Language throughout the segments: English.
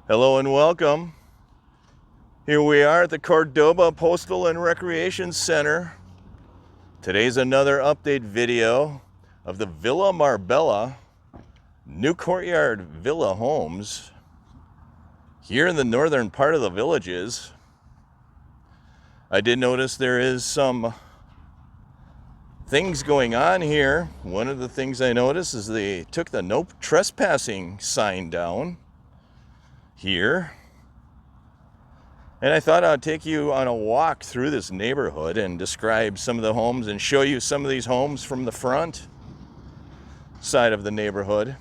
Hello and welcome. Here we are at the Cordoba Postal and Recreation Center. Today's another update video of the Villa Marbella new courtyard villa homes here in the northern part of the Villages. I did notice there is some things going on here. One of the things I noticed is they took the no trespassing sign down here. And I thought I'd take you on a walk through this neighborhood and describe some of the homes and show you some of these homes from the front side of the neighborhood.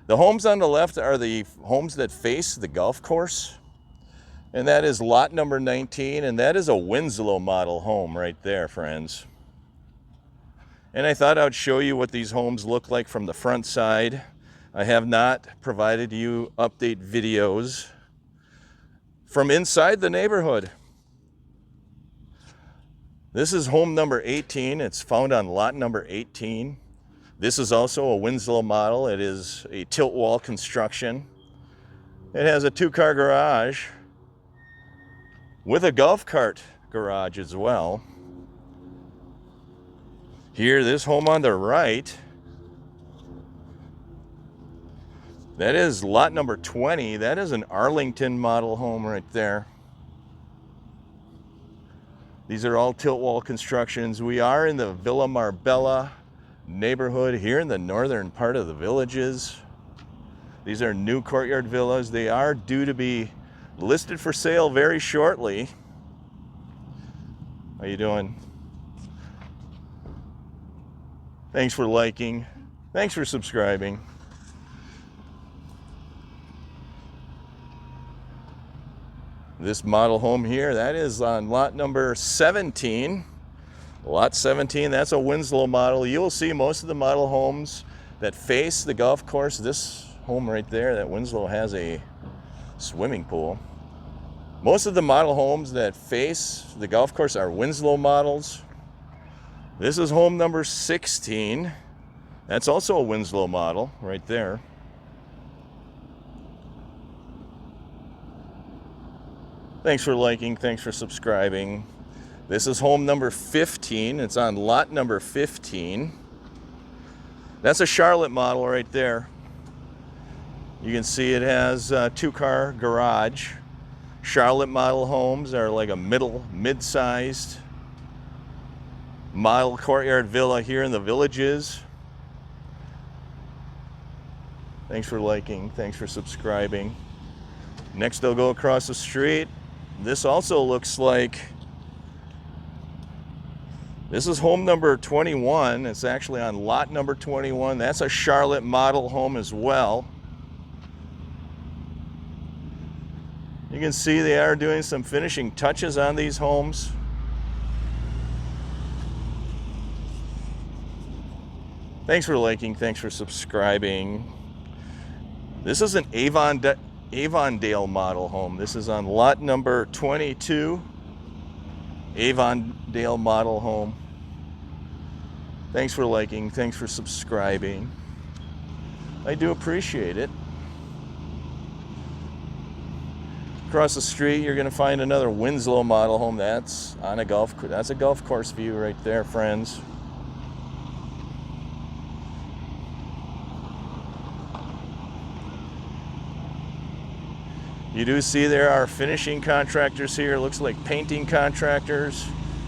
The homes on the left are the homes that face the golf course. And that is lot number 19, and that is a Winslow model home right there, friends. And I thought I'd show you what these homes look like from the front side. I have not provided you update videos from inside the neighborhood. This is home number 18. It's found on lot number 18. This is also a Winslow model. It is a tilt wall construction. It has a 2-car garage with a golf cart garage as well. Here, this home on the right, that is lot number 20. That is an Arlington model home right there. These are all tilt wall constructions. We are in the Villa Marbella neighborhood here in the northern part of the Villages. These are new courtyard villas. They are due to be listed for sale very shortly. How you doing? Thanks for liking. Thanks for subscribing. This model home here, that is on lot number 17. Lot 17, that's a Winslow model. You will see most of the model homes that face the golf course. This home right there, that Winslow, has a swimming pool. Most of the model homes that face the golf course are Winslow models. This is home number 16. That's also a Winslow model right there. Thanks for liking, thanks for subscribing. This is home number 15. It's on lot number 15. That's a Charlotte model right there. You can see it has a 2-car garage. Charlotte model homes are like a mid-sized model courtyard villa here in the Villages. Thanks for liking, thanks for subscribing. Next, I'll go across the street. This also looks like, this is home number 21. It's actually on lot number 21. That's a Charlotte model home as well. You can see they are doing some finishing touches on these homes. Thanks for liking, thanks for subscribing. This is an Avondale model home. This is on lot number 22. Avondale model home. Thanks for liking, thanks for subscribing. I do appreciate it. Across the street, you're going to find another Winslow model home. That's on a golf course view right there, friends. You do see there are finishing contractors here. Looks like painting contractors.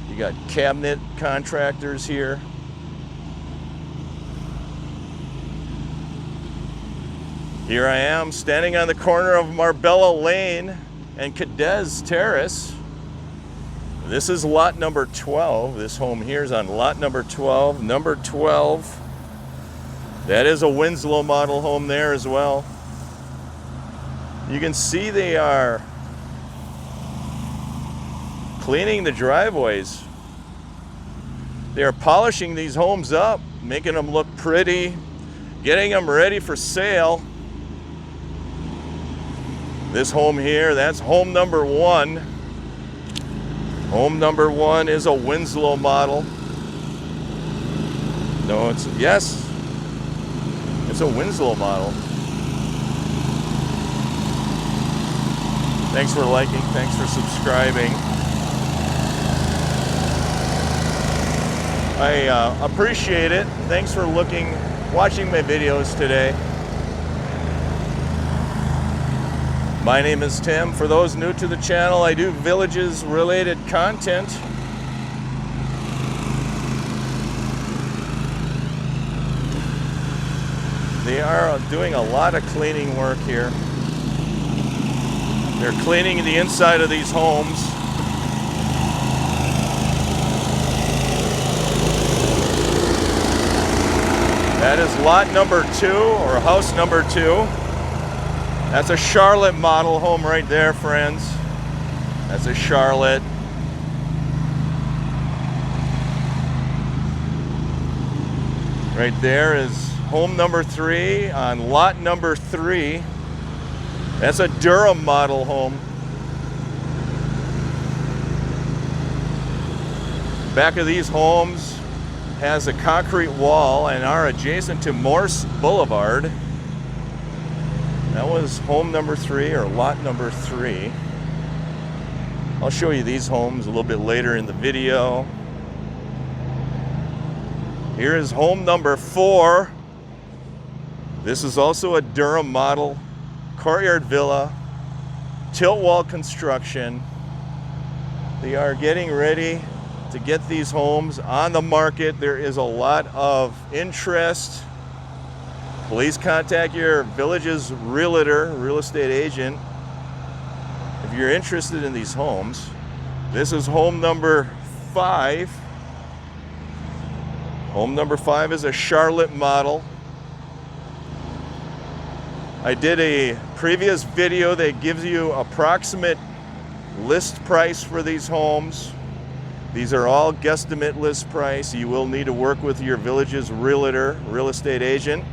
You got cabinet contractors here. Here I am standing on the corner of Marbella Lane and Cadiz Terrace. This is lot number 12. This home here is on lot number 12. Number 12. That is a Winslow model home there as well. You can see they are cleaning the driveways. They are polishing these homes up, making them look pretty, getting them ready for sale. This home here, that's home number 1. Home number 1 is a Winslow model. No, it's That's a Winslow model. Thanks for liking, thanks for subscribing. I appreciate it. Thanks for watching my videos today. My name is Tim. For those new to the channel, I do villages related content. They are doing a lot of cleaning work here. They're cleaning the inside of these homes. That is lot number 2, or house number 2. That's a Charlotte model home right there, friends. That's a Charlotte. Right there is home number 3 on lot number 3. That's a Durham model home. Back of these homes has a concrete wall and are adjacent to Morse Boulevard. That was home number 3, or lot number 3. I'll show you these homes a little bit later in the video. Here is home number 4. This is also a Durham model courtyard villa, tilt wall construction. They are getting ready to get these homes on the market. There is a lot of interest. Please contact your village's realtor, real estate agent, if you're interested in these homes. This is home number 5. Home number 5 is a Charlotte model. I did a previous video that gives you approximate list price for these homes. These are all guesstimate list price. You will need to work with your village's realtor, real estate agent,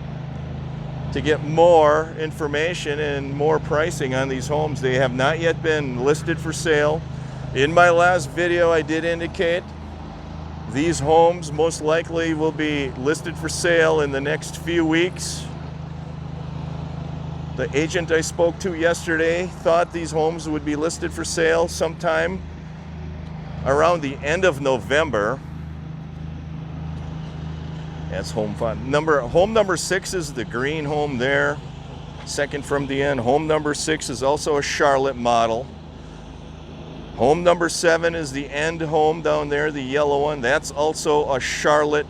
to get more information and more pricing on these homes. They have not yet been listed for sale. In my last video, I did indicate these homes most likely will be listed for sale in the next few weeks. The agent I spoke to yesterday thought these homes would be listed for sale sometime around the end of November. That's home 5. Home number 6 is the green home there, second from the end. Home number 6 is also a Charlotte model. Home number 7 is the end home down there, the yellow one. That's also a Charlotte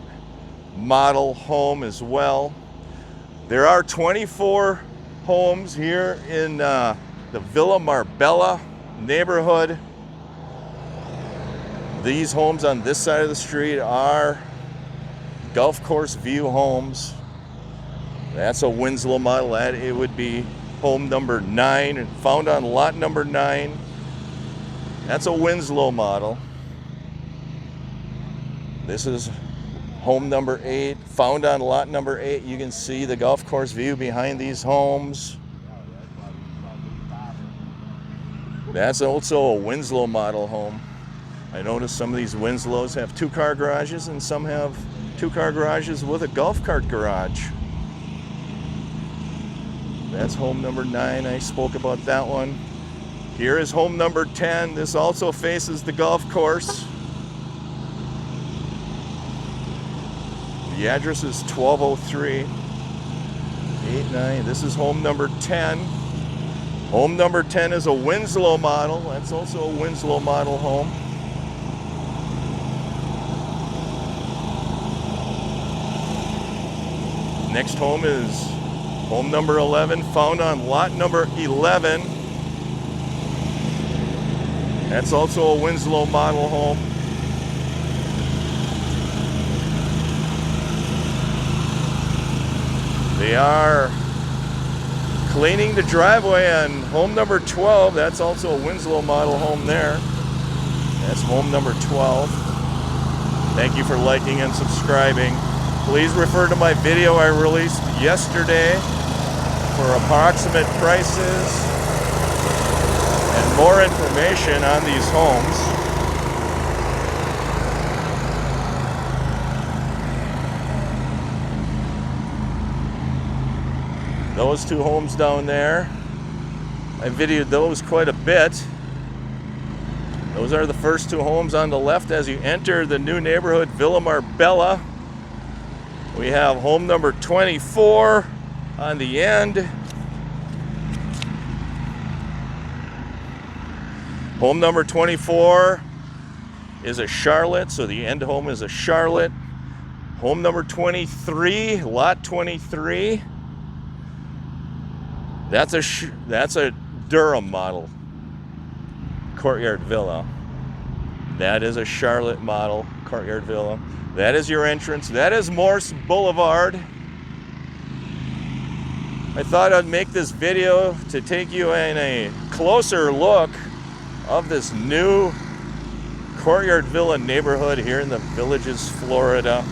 model home as well. There are 24 homes here in the Villa Marbella neighborhood. These homes on this side of the street are golf course view homes. That's a Winslow model. That it would be home number 9 and found on lot number 9. That's a Winslow model. This is home number 8, found on lot number 8. You can see the golf course view behind these homes. That's also a Winslow model home. I noticed some of these Winslows have 2-car garages and some have 2-car garages with a golf cart garage. That's home number 9. I spoke about that one. Here is home number 10. This also faces the golf course. The address is 1203 89. This is home number 10. Home number 10 is a Winslow model. That's also a Winslow model home. Next home is home number 11, found on lot number 11. That's also a Winslow model home. They are cleaning the driveway on home number 12. That's also a Winslow model home there. That's home number 12. Thank you for liking and subscribing. Please refer to my video I released yesterday for approximate prices and more information on these homes. Those two homes down there, I videoed those quite a bit. Those are the first two homes on the left as you enter the new neighborhood, Villa Marbella. We have home number 24 on the end. Home number 24 is a Charlotte, so the end home is a Charlotte. Home number 23, lot 23. That's a Durham model courtyard villa. That is a Charlotte model courtyard villa. That is your entrance. That is Morse Boulevard. I thought I'd make this video to take you in a closer look of this new courtyard villa neighborhood here in the Villages, Florida.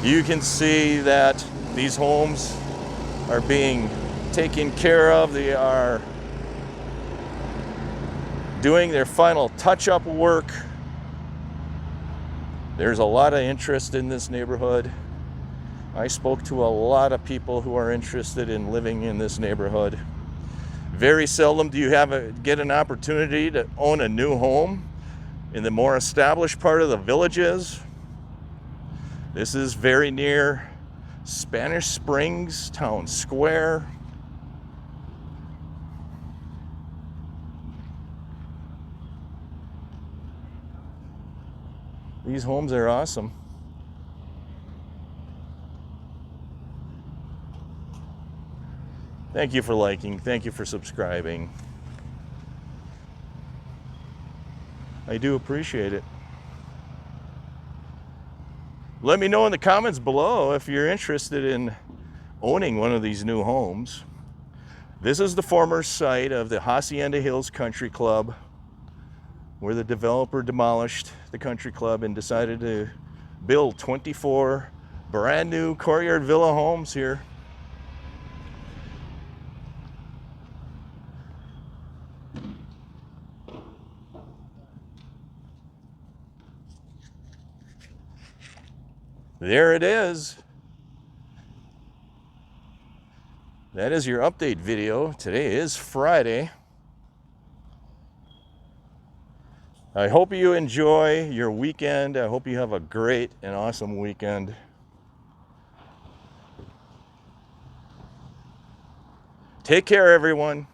You can see that these homes are being taken care of. They are doing their final touch-up work. There's a lot of interest in this neighborhood. I spoke to a lot of people who are interested in living in this neighborhood. Very seldom do you get an opportunity to own a new home in the more established part of the Villages. This is very near Spanish Springs Town Square. These homes are awesome. Thank you for liking. Thank you for subscribing. I do appreciate it. Let me know in the comments below if you're interested in owning one of these new homes. This is the former site of the Hacienda Hills Country Club, where the developer demolished the country club and decided to build 24 brand new courtyard villa homes here. There it is. That is your update video. Today is Friday. I hope you enjoy your weekend. I hope you have a great and awesome weekend. Take care, everyone.